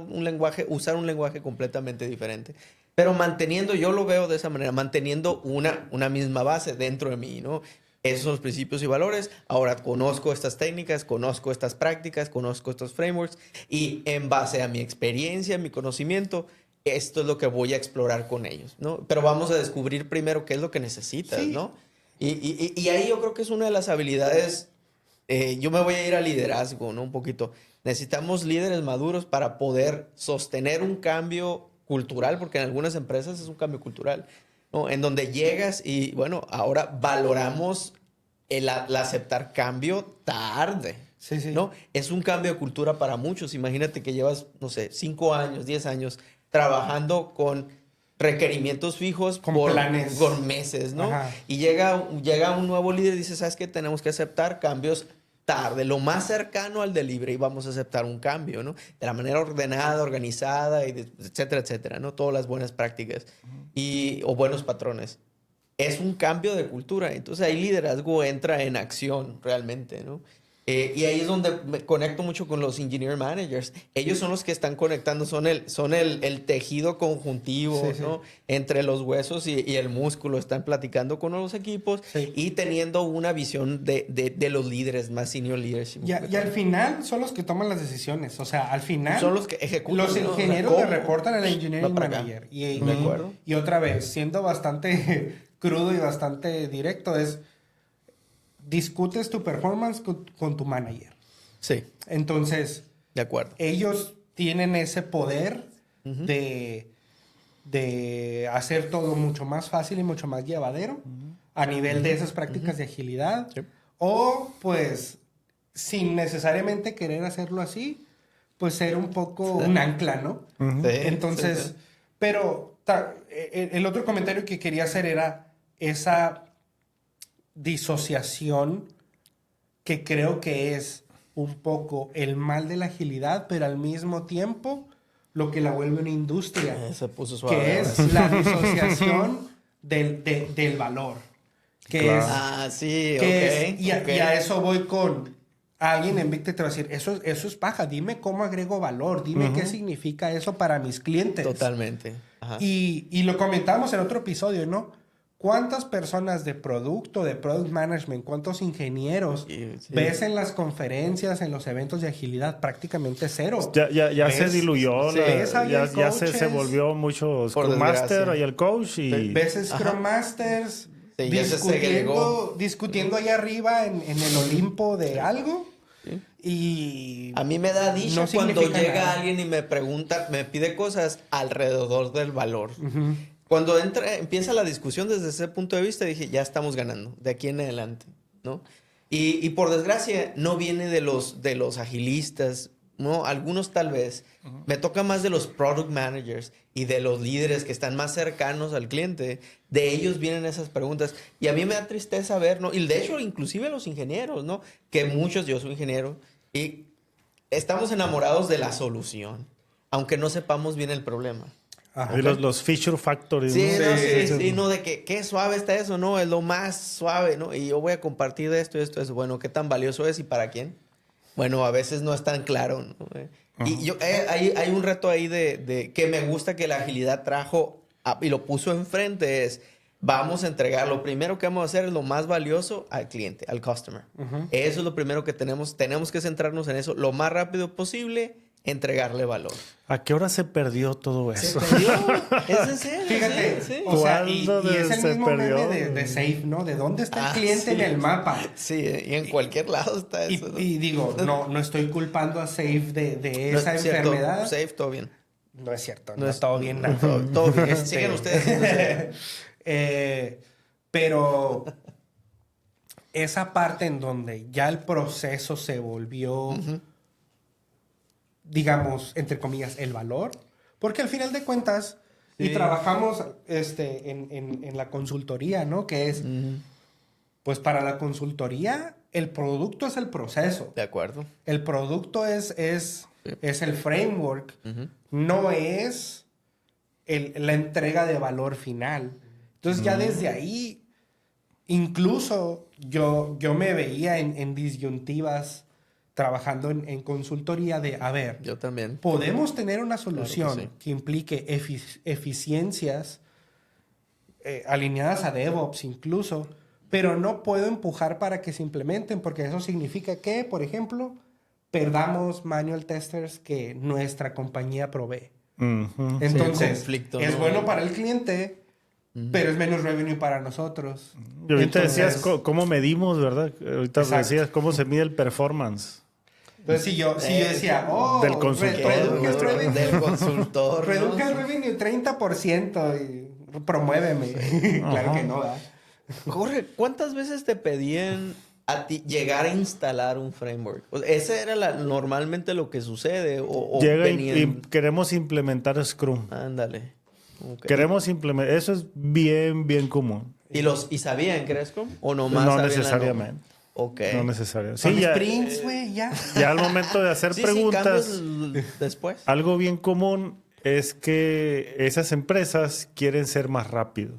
usar un lenguaje completamente diferente. Pero manteniendo, yo lo veo de esa manera, manteniendo una misma base dentro de mí, ¿no? Esos son los principios y valores. Ahora conozco estas técnicas, conozco estas prácticas, conozco estos frameworks y en base a mi experiencia, mi conocimiento, esto es lo que voy a explorar con ellos, ¿no? Pero vamos a descubrir primero qué es lo que necesitas, Sí. ¿no? Y ahí yo creo que es una de las habilidades. Yo me voy a ir a liderazgo, ¿no? Un poquito. Necesitamos líderes maduros para poder sostener un cambio cultural, porque en algunas empresas es un cambio cultural, ¿no? En donde llegas y, bueno, ahora valoramos el aceptar cambio tarde. Sí, sí. ¿No? Es un cambio de cultura para muchos. Imagínate que llevas, no sé, 5 años, 10 años trabajando con requerimientos fijos con planes. Con meses, ¿no? Ajá. Y llega un nuevo líder y dice, ¿sabes qué? Tenemos que aceptar cambios tarde, lo más cercano al delivery, vamos a aceptar un cambio, ¿no? De la manera ordenada, organizada, etcétera, etcétera, ¿no? Todas las buenas prácticas o buenos patrones. Es un cambio de cultura. Entonces ahí liderazgo entra en acción realmente, ¿no? Y ahí es donde me conecto mucho con los engineer managers. Ellos son los que están conectando, son el tejido conjuntivo, sí, ¿no? Entre los huesos y el músculo. Están platicando con los equipos y teniendo una visión de los líderes, más senior leadership. Y al final son los que toman las decisiones. O sea, al final son los que ejecutan. los ingenieros ¿no? le reportan al engineering manager. De acuerdo. Y otra vez, siendo bastante crudo y bastante directo, es... discutes tu performance con tu manager. Sí. Entonces, de acuerdo. Ellos tienen ese poder de hacer todo mucho más fácil y mucho más llevadero a nivel de esas prácticas de agilidad. Sí. O, pues, sin necesariamente querer hacerlo así, pues ser un poco un ancla, ¿no? Sí, Entonces, sí. Pero el otro comentario que quería hacer era esa disociación que creo que es un poco el mal de la agilidad, pero al mismo tiempo lo que la vuelve una industria, Se puso suave. que es la disociación del valor. Que Claro. es, sí, que ok. y a eso voy con alguien en Victe te va a decir, eso es paja, dime cómo agrego valor, dime qué significa eso para mis clientes. Totalmente. Ajá. Y lo comentamos en otro episodio, ¿no? ¿Cuántas personas de producto, de product management, cuántos ingenieros ves en las conferencias, en los eventos de agilidad? Prácticamente cero. Ya se diluyó, Sí, ya se volvió mucho Scrum Master y el coach. Y... Ves Scrum Masters Sí, discutiendo ahí arriba en el Olimpo de algo. Sí. Y a mí me da dicha no cuando significa llega nada. alguien y me pregunta, me pide cosas alrededor del valor. Cuando empieza la discusión desde ese punto de vista, dije, ya estamos ganando, de aquí en adelante, ¿no? Y por desgracia, no viene de los agilistas, ¿no? Algunos tal vez. Me toca más de los product managers y de los líderes que están más cercanos al cliente. De ellos vienen esas preguntas. Y a mí me da tristeza ver, ¿no? Y de hecho, inclusive los ingenieros, ¿no? Que muchos, yo soy ingeniero, y estamos enamorados de la solución, aunque no sepamos bien el problema. Ajá. Y los feature factories. Sí, ¿no? sí, no, de que qué suave está eso, ¿no? Es lo más suave, ¿no? Y yo voy a compartir de esto y esto, eso. Bueno, ¿qué tan valioso es y para quién? Bueno, a veces no es tan claro, ¿no? Y yo, hay un reto ahí de que me gusta que la agilidad trajo y lo puso enfrente es, vamos a entregar, lo primero que vamos a hacer es lo más valioso al cliente, al customer. Eso es lo primero que tenemos que centrarnos en eso lo más rápido posible, entregarle valor. ¿A qué hora se perdió todo eso? ¿Se perdió? ¿Es en serio? Fíjate, Sí. o sea, y ¿Cuándo es el se mismo perdió? meme de Safe, ¿no? ¿De dónde está el cliente sí. en el mapa? Sí, y en cualquier lado está eso. ¿no? Y digo, no estoy culpando a Safe de No esa es cierto, enfermedad. Safe, todo bien. No es cierto, No no es- es todo bien. nada. Todo bien. Sigan ustedes. Pero esa parte en donde ya el proceso se volvió, digamos, entre comillas, el valor. Porque al final de cuentas, y trabajamos en la consultoría, ¿no? Que es, pues para la consultoría, el producto es el proceso. De acuerdo. El producto es el framework, no es la entrega de valor final. Entonces ya desde ahí, incluso yo me veía en disyuntivas trabajando en consultoría de, a ver, Yo también. podemos tener una solución Claro que implique eficiencias alineadas a DevOps incluso, pero no puedo empujar para que se implementen porque eso significa que, por ejemplo, perdamos manual testers que nuestra compañía provee. Entonces, conflicto, es ¿no? bueno para el cliente, pero es menos revenue para nosotros. Y ahorita Entonces, decías cómo medimos, ¿verdad? Ahorita Exacto. decías cómo se mide el performance. Entonces, si yo decía, del consultor. reduzca el revenue. Del consultor. Reduzca ¿no? el revenue 30% y promuéveme. Claro que no, ¿verdad? Jorge, ¿cuántas veces te pedían a ti llegar a instalar un framework? O sea, ¿ese era normalmente lo que sucede? ¿O Llega venían... y queremos implementar Scrum. Ándale. Ok. Queremos implementar... Eso es bien común. ¿Y sabían que era Scrum? ¿O nomás No sabían la necesariamente. norma? Ok. No necesariamente. Son Sí, ya, sprints, güey, ya. ya al momento de hacer Sí, preguntas, cambios después. algo bien común es que esas empresas quieren ser más rápidos.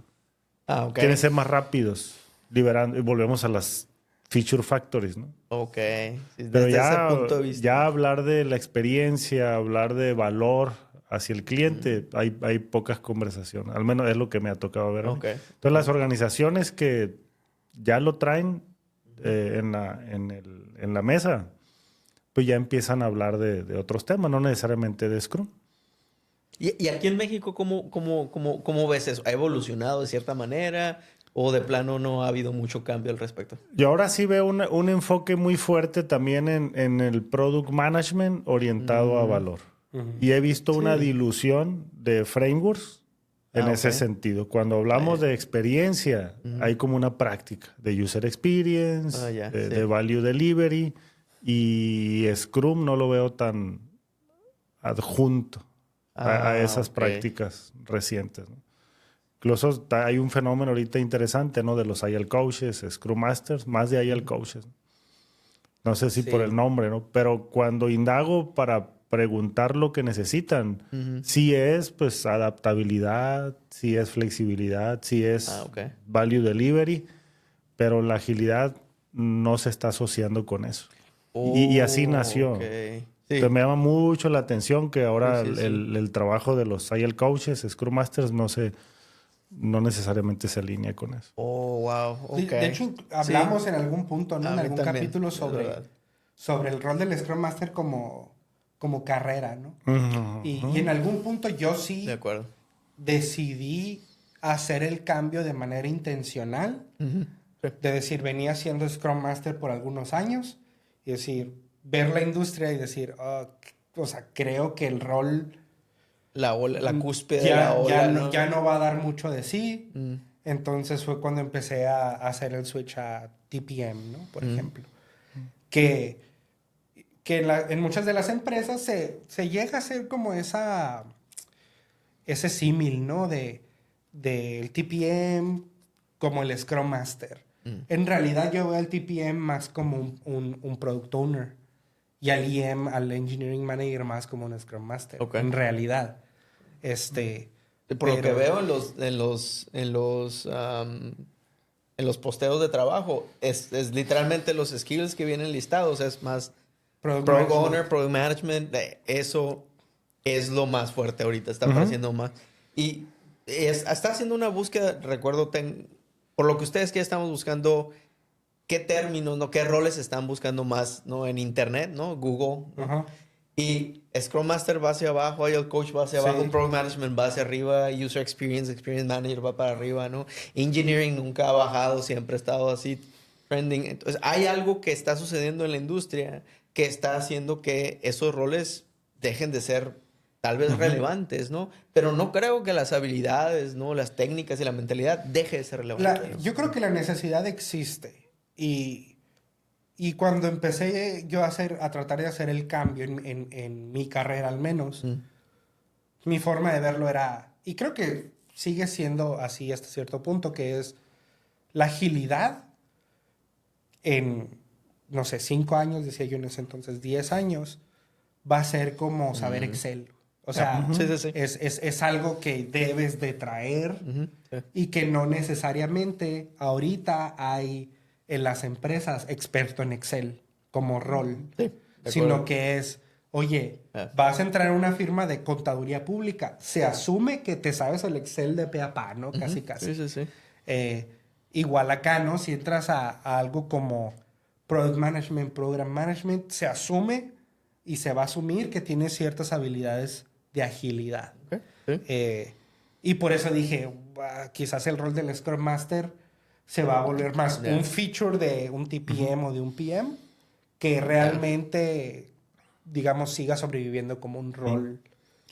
Ah, ok. Quieren ser más rápidos, liberando, y volvemos a las feature factories, ¿no? Ok. Sí, Pero desde ese punto de vista. ya hablar de la experiencia, hablar de valor hacia el cliente, hay pocas conversaciones. Al menos es lo que me ha tocado ver. Ok. Entonces, las organizaciones que ya lo traen en la mesa, pues ya empiezan a hablar de otros temas, no necesariamente de Scrum. ¿Y aquí en México cómo ves eso? ¿Ha evolucionado de cierta manera? ¿O de plano no ha habido mucho cambio al respecto? Yo ahora sí veo un enfoque muy fuerte también en el product management orientado a valor. Y he visto una dilución de frameworks en ese sentido. Cuando hablamos de experiencia, hay como una práctica de user experience, de value delivery, y Scrum no lo veo tan adjunto a esas prácticas recientes, ¿no? Incluso hay un fenómeno ahorita interesante, ¿no? De los Agile Coaches, Scrum Masters, más de Agile Coaches. No sé si por el nombre, ¿no? Pero cuando indago para preguntar lo que necesitan, sí es, pues, adaptabilidad, sí es flexibilidad, sí es value delivery, pero la agilidad no se está asociando con eso. Y así nació. Sí. Entonces me llama mucho la atención que ahora el trabajo de los Agile Coaches, Scrum Masters, no necesariamente se alinea con eso. Oh, wow. Okay. De hecho, hablamos en algún punto, ¿no? En algún también, capítulo sobre el rol del Scrum Master como carrera, ¿no? Y en algún punto yo sí De acuerdo. decidí hacer el cambio de manera intencional. De decir, venía siendo Scrum Master por algunos años y decir, ver la industria y decir, o sea, creo que el rol... La cúspide de la ola. Ya no va a dar mucho de sí. Entonces fue cuando empecé a hacer el switch a TPM, ¿no? Por ejemplo. Que en muchas de las empresas se llega a hacer como ese símil, ¿no? Del TPM como el Scrum Master. En realidad yo veo al TPM más como un Product Owner y al EM, al Engineering Manager, más como un Scrum Master. En realidad. Por lo que veo en los posteos de trabajo, es literalmente los skills que vienen listados, es más Product Owner, Product Management, eso es lo más fuerte ahorita, está apareciendo más. Y está haciendo una búsqueda, recuerdo, por lo que ustedes que estamos buscando, qué términos, ¿no? Qué roles están buscando más, ¿no? En internet, ¿no? Google, ¿no? Y Scrum Master va hacia abajo, Agile Coach va hacia abajo, Product Management va hacia arriba, User Experience Manager va para arriba, ¿no? Engineering nunca ha bajado, siempre ha estado así trending. Entonces, hay algo que está sucediendo en la industria que está haciendo que esos roles dejen de ser tal vez relevantes, ¿no? Pero no creo que las habilidades, ¿no? Las técnicas y la mentalidad deje de ser relevante, ¿no? Yo creo que la necesidad existe. Y cuando empecé yo a tratar de hacer el cambio en mi carrera al menos, mi forma de verlo era, y creo que sigue siendo así hasta cierto punto, que es la agilidad en, no sé, 5 años, decía yo en ese entonces, 10 años, va a ser como saber Excel. O sea, Sí. es algo que debes de traer Sí. y que no necesariamente ahorita hay en las empresas experto en Excel como rol, Sí, de sino acuerdo. que es, oye, vas a entrar en una firma de contaduría pública, se asume que te sabes el Excel de pe a pa, ¿no? Casi, casi. Sí. Igual acá, ¿no? Si entras a algo como Product Management, Program Management, se asume y se va a asumir que tienes ciertas habilidades de agilidad. Ok, sí. Y por eso dije, quizás el rol del Scrum Master se va a volver más un feature de un TPM o de un PM que realmente, digamos, siga sobreviviendo como un rol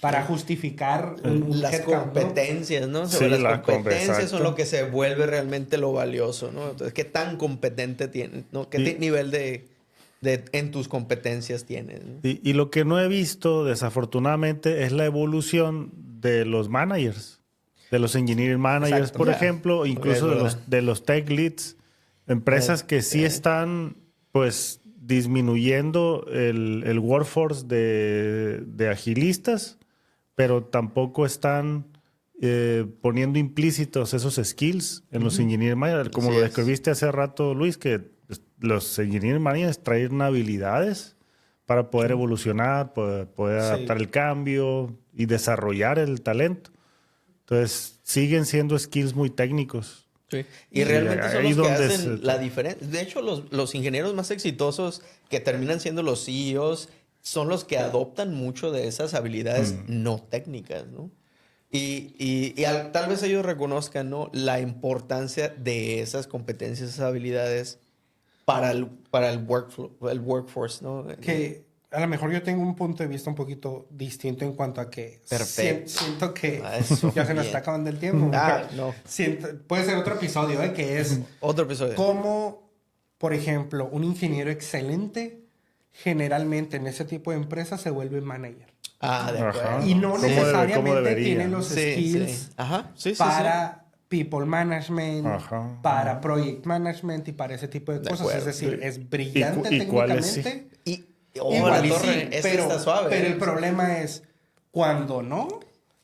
para justificar un Las headcount, ¿no? competencias, ¿no? Sí, Sobre las la competencias son exacto. lo que se vuelve realmente lo valioso, ¿no? Entonces, ¿qué tan competente tienes? ¿No? ¿Qué nivel de en tus competencias tienes? ¿No? Y lo que no he visto, desafortunadamente, es la evolución de los managers, de los engineering managers, Exacto. por Ya. ejemplo, incluso Es de verdad. los tech leads, empresas que sí están, pues, disminuyendo el workforce de agilistas, pero tampoco están poniendo implícitos esos skills en los engineering managers, como Así lo es. describiste hace rato, Luis, que pues, los engineering managers traen habilidades para poder evolucionar, poder Sí. adaptar el cambio y desarrollar el talento. Entonces, siguen siendo skills muy técnicos. Sí. Y realmente son ahí los que donde hacen la diferencia. De hecho, los ingenieros más exitosos que terminan siendo los CEOs son los que adoptan mucho de esas habilidades no técnicas, ¿no? Tal vez ellos reconozcan, ¿no? La importancia de esas competencias, esas habilidades para el workflow, el workforce, ¿no? Que a lo mejor yo tengo un punto de vista un poquito distinto en cuanto a que Perfecto. siento que Eso, ya se nos bien. está acabando el tiempo. No. Puede ser otro episodio, que es Otro episodio. cómo, por ejemplo, un ingeniero excelente generalmente en ese tipo de empresas se vuelve manager. De Ajá. acuerdo. Y no ¿Cómo necesariamente debería? tiene los Sí, skills sí. Ajá. Sí. para people management, Ajá. para project management y para ese tipo de cosas. acuerdo. Es decir, es brillante ¿Y cuáles sí? técnicamente. Y Igual la y torre, sí, ese pero, está suave. pero el problema es cuando no,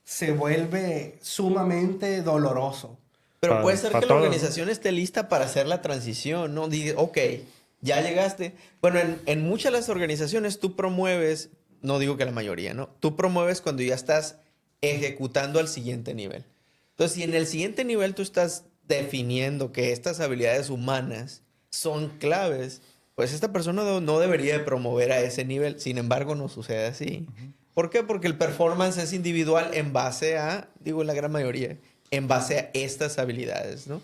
se vuelve sumamente doloroso. Pero puede ser que la todos. organización esté lista para hacer la transición, ¿no? Dice, ok, ya llegaste. Bueno, en muchas de las organizaciones tú promueves, no digo que la mayoría, ¿no? Tú promueves cuando ya estás ejecutando al siguiente nivel. Entonces, si en el siguiente nivel tú estás definiendo que estas habilidades humanas son claves, pues esta persona no debería de promover a ese nivel. Sin embargo, no sucede así. ¿Por qué? Porque el performance es individual en base a, digo la gran mayoría, en base a estas habilidades, ¿no?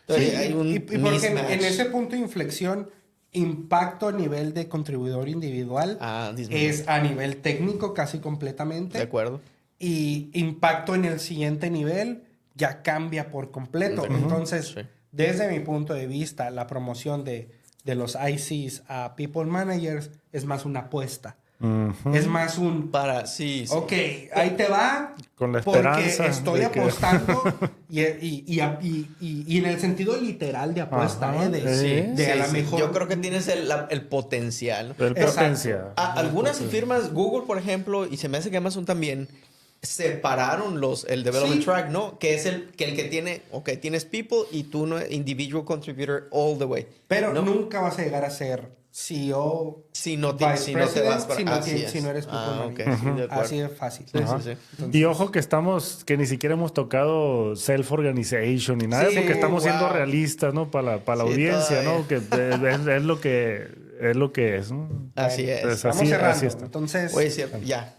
Entonces, Sí, hay un y porque mismatch. en ese punto de inflexión, impacto a nivel de contribuidor individual disminuye. es a nivel técnico casi completamente. De acuerdo. Y impacto en el siguiente nivel ya cambia por completo. Entonces, Sí. desde mi punto de vista, la promoción de los ICs a People Managers es más una apuesta. Es más un... Sí. Ok, ahí te va. Con la porque esperanza estoy de que- apostando y en el sentido literal de apuesta, Ajá, de a lo mejor... Yo creo que tienes el potencial, ¿no? El Exacto. potencial. Algunas firmas, Google, por ejemplo, y se me hace que Amazon también, separaron el development Sí. track, ¿no? Que es el que tiene, ok, tienes people y tú no individual contributor all the way. Pero ¿no? nunca vas a llegar a ser CEO, Si no Vice te vas President, para... si es. no eres people ok, manager. sí, de acuerdo. Así de fácil. Ajá. sí. Entonces- Y ojo que ni siquiera hemos tocado self-organization ni nada, Sí, porque estamos siendo wow. realistas, ¿no? Para la Sí, audiencia, todavía. ¿no? Que es lo que es, ¿no? Así Bueno, es. Entonces, Vamos así cerrando. está. Entonces, Oye, sí, ya.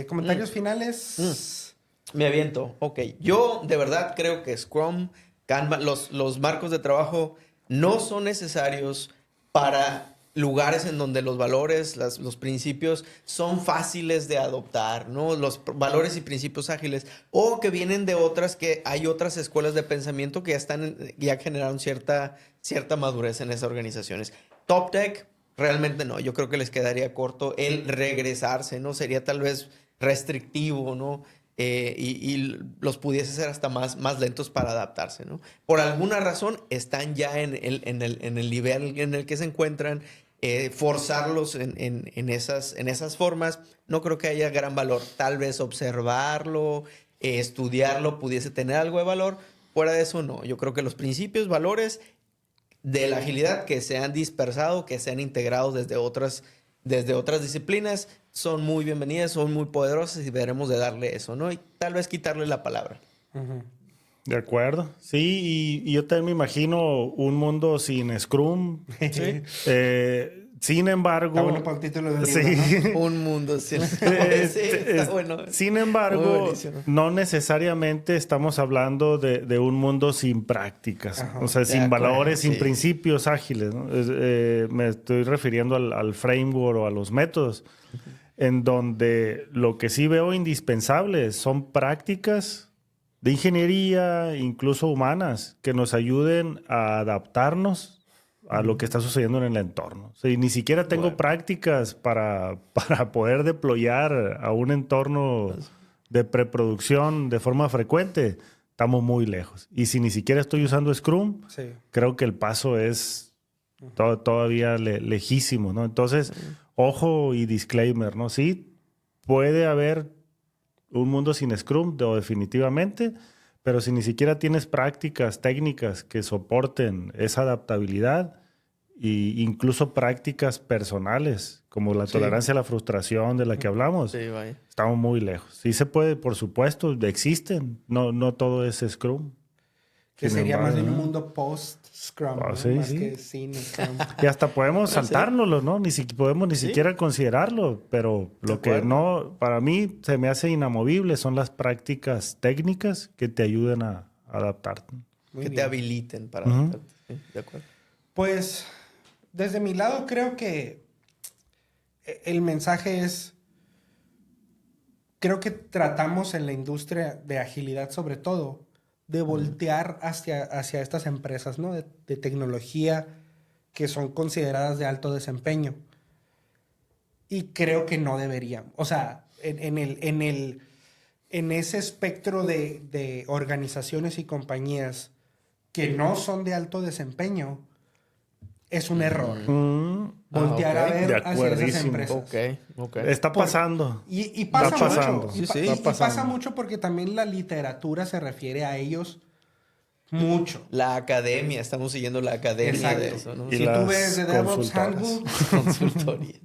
comentarios finales. Me aviento. Ok. Yo de verdad creo que Scrum, Kanban, los marcos de trabajo no son necesarios para lugares en donde los valores, los principios son fáciles de adoptar, ¿no? Los valores y principios ágiles, o que vienen de otras, que hay otras escuelas de pensamiento que ya generaron cierta madurez en esas organizaciones. Top Tech, realmente no. Yo creo que les quedaría corto el regresarse, ¿no? Sería tal vez restrictivo, ¿no? Y los pudiese ser hasta más lentos para adaptarse, ¿no? Por alguna razón están ya en el nivel en el que se encuentran. Forzarlos en esas formas, no creo que haya gran valor. Tal vez observarlo, estudiarlo, pudiese tener algo de valor. Fuera de eso, no. Yo creo que los principios, valores de la agilidad que se han dispersado, que se han integrado desde otras disciplinas, son muy bienvenidas, son muy poderosas y deberemos de darle eso, ¿no? Y tal vez quitarle la palabra. De acuerdo. Sí, y yo también me imagino un mundo sin Scrum. Sí. Sin embargo... Está bueno para el título del libro, sí. ¿no? Un mundo sin... Sí, está bueno. Sin embargo, no necesariamente estamos hablando de un mundo sin prácticas. Ajá. O sea, sin acuerdo, valores, sin sí. principios ágiles, ¿no? Me estoy refiriendo al framework o a los métodos, en donde lo que sí veo indispensable son prácticas de ingeniería, incluso humanas, que nos ayuden a adaptarnos a lo que está sucediendo en el entorno. O sea, y ni siquiera tengo prácticas para poder deployar a un entorno de preproducción de forma frecuente. Estamos muy lejos. Y si ni siquiera estoy usando Scrum, Sí. creo que el paso es todavía lejísimo, ¿no? Entonces, ojo y disclaimer, ¿no? Sí, puede haber un mundo sin Scrum, definitivamente, pero si ni siquiera tienes prácticas técnicas que soporten esa adaptabilidad e incluso prácticas personales, como la tolerancia a la frustración de la que hablamos, Sí, vaya. estamos muy lejos. Sí se puede, por supuesto, existen. No todo es Scrum. Que Sin sería embargo, más bien un ¿no? mundo post-Scrum, ¿no? Sí, Más sí. que sin Scrum. Y hasta podemos saltárnoslo, ¿no? Podemos ni siquiera considerarlo, pero lo que no, para mí se me hace inamovible son las prácticas técnicas que te ayuden a adaptarte. Muy Que bien. te habiliten para adaptarte. Sí, de acuerdo. Pues, desde mi lado, creo que el mensaje es... Creo que tratamos en la industria de agilidad, sobre todo, de voltear hacia estas empresas, ¿no? De tecnología que son consideradas de alto desempeño. Y creo que no deberían. O sea, en ese espectro de organizaciones y compañías que no son de alto desempeño, es un error. Voltear ok. a ver De hacia esas acuerdísimo. empresas. Ok. Está pasando. Y pasa Está mucho. pasando. Y, Sí, sí. y Está pasa pasando. mucho porque también la literatura se refiere a ellos mucho. La academia, estamos siguiendo la academia Exacto. de eso, ¿no? Y Si las tú ves The DevOps consultoras. Handbook, Consultoría.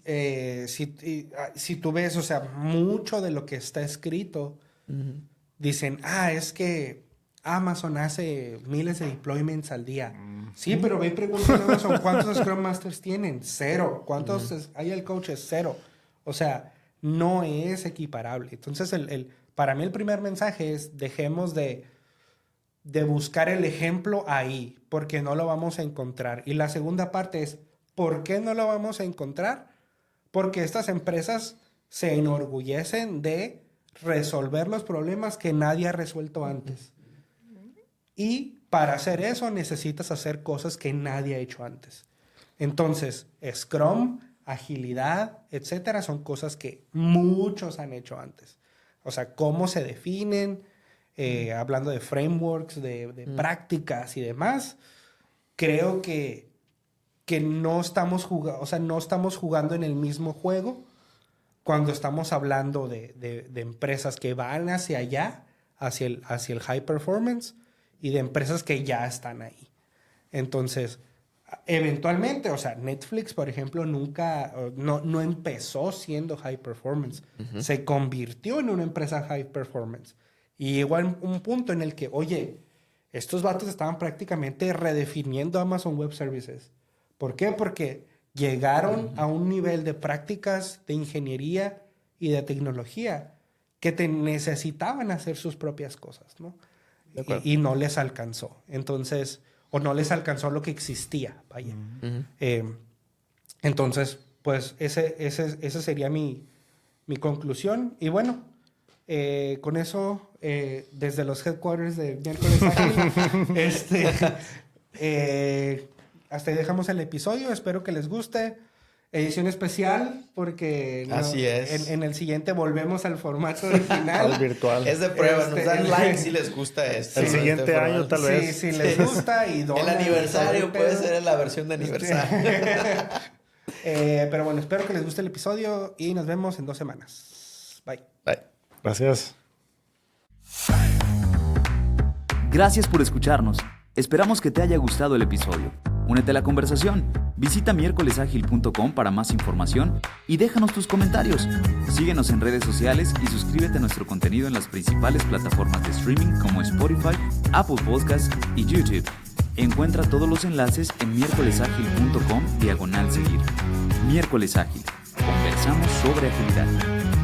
si tú ves, o sea, mucho de lo que está escrito, dicen, es que Amazon hace miles de deployments al día. Sí, pero ve y pregúntale a Amazon, ¿cuántos Scrum Masters tienen? 0. ¿Cuántos hay el coach? Es 0. O sea, no es equiparable. Entonces, para mí el primer mensaje es, dejemos de buscar el ejemplo ahí, porque no lo vamos a encontrar. Y la segunda parte es, ¿por qué no lo vamos a encontrar? Porque estas empresas se enorgullecen de resolver los problemas que nadie ha resuelto antes. Y para hacer eso necesitas hacer cosas que nadie ha hecho antes. Entonces, Scrum, agilidad, etcétera, son cosas que muchos han hecho antes. O sea, cómo se definen, hablando de frameworks, de prácticas y demás, creo que no estamos jugando en el mismo juego cuando estamos hablando de empresas que van hacia allá, hacia el high performance, y de empresas que ya están ahí. Entonces, eventualmente, o sea, Netflix, por ejemplo, no empezó siendo high performance. Se convirtió en una empresa high performance. Y llegó a un punto en el que, oye, estos vatos estaban prácticamente redefiniendo Amazon Web Services. ¿Por qué? Porque llegaron a un nivel de prácticas de ingeniería y de tecnología que necesitaban hacer sus propias cosas, ¿no? Y no les alcanzó. Entonces, o no les alcanzó lo que existía, vaya. Entonces, pues ese sería mi conclusión. Y bueno, con eso, desde los headquarters de Miércoles Ágil, hasta ahí dejamos el episodio. Espero que les guste. Edición especial, porque Así es. En el siguiente volvemos al formato original. Al virtual. Es de prueba, nos dan like si les gusta esto. El siguiente año tal vez. Sí, si les gusta y donan. El aniversario y todo puede el pedo. ser la versión de aniversario. Pero bueno, espero que les guste el episodio y nos vemos en 2 semanas. Bye. Bye. Gracias. Gracias por escucharnos. Esperamos que te haya gustado el episodio. Únete a la conversación. Visita miércolesagil.com para más información y déjanos tus comentarios. Síguenos en redes sociales y suscríbete a nuestro contenido en las principales plataformas de streaming como Spotify, Apple Podcasts y YouTube. Encuentra todos los enlaces en miércolesagil.com/seguir. Miércoles Ágil. Conversamos sobre agilidad.